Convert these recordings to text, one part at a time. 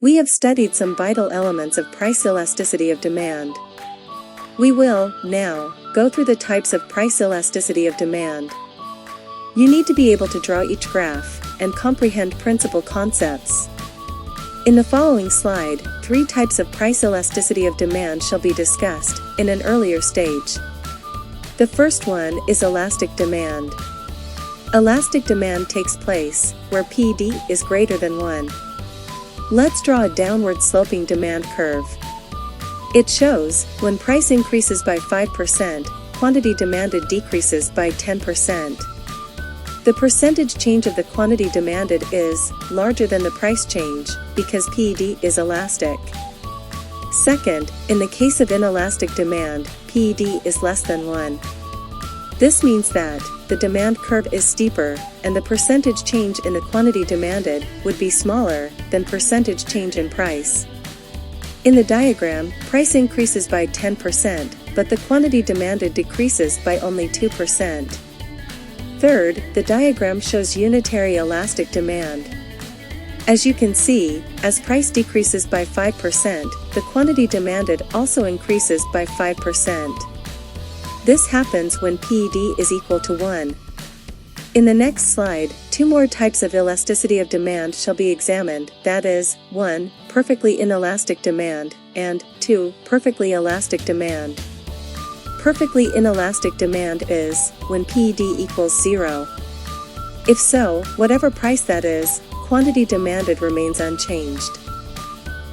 We have studied some vital elements of price elasticity of demand. We will, now, go through the types of price elasticity of demand. You need to be able to draw each graph and comprehend principal concepts. In the following slide, 3 types of price elasticity of demand shall be discussed in an earlier stage. The first one is elastic demand. Elastic demand takes place where PED is greater than 1. Let's draw a downward sloping demand curve. It shows when price increases by 5%, quantity demanded decreases by 10%. The percentage change of the quantity demanded is larger than the price change because PED is elastic. Second, in the case of inelastic demand, PED is less than 1. This means that the demand curve is steeper, and the percentage change in the quantity demanded would be smaller than percentage change in price. In the diagram, price increases by 10%, but the quantity demanded decreases by only 2%. Third, the diagram shows unitary elastic demand. As you can see, as price decreases by 5%, the quantity demanded also increases by 5%. This happens when PED is equal to 1. In the next slide, 2 more types of elasticity of demand shall be examined, that is, 1. Perfectly inelastic demand, and 2. Perfectly elastic demand. Perfectly inelastic demand is when PED equals 0. If so, whatever price that is, quantity demanded remains unchanged.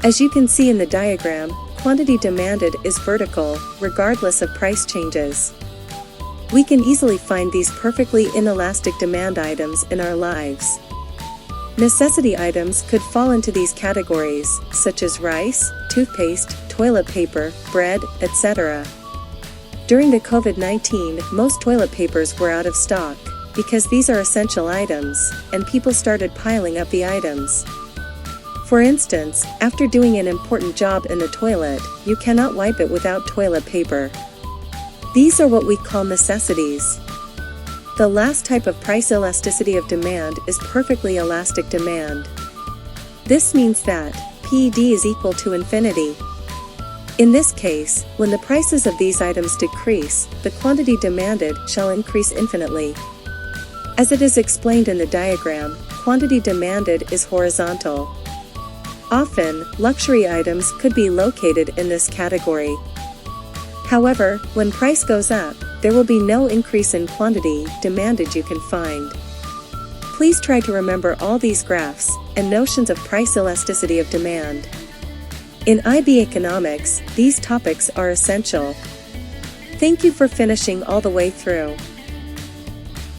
As you can see in the diagram, quantity demanded is vertical, regardless of price changes. We can easily find these perfectly inelastic demand items in our lives. Necessity items could fall into these categories, such as rice, toothpaste, toilet paper, bread, etc. During the COVID-19, most toilet papers were out of stock, because these are essential items, and people started piling up the items. For instance, after doing an important job in the toilet, you cannot wipe it without toilet paper. These are what we call necessities. The last type of price elasticity of demand is perfectly elastic demand. This means that PED is equal to infinity. In this case, when the prices of these items decrease, the quantity demanded shall increase infinitely. As it is explained in the diagram, quantity demanded is horizontal. Often, luxury items could be located in this category. However, when price goes up, there will be no increase in quantity demanded you can find. Please try to remember all these graphs and notions of price elasticity of demand. In IB economics, these topics are essential. Thank you for finishing all the way through.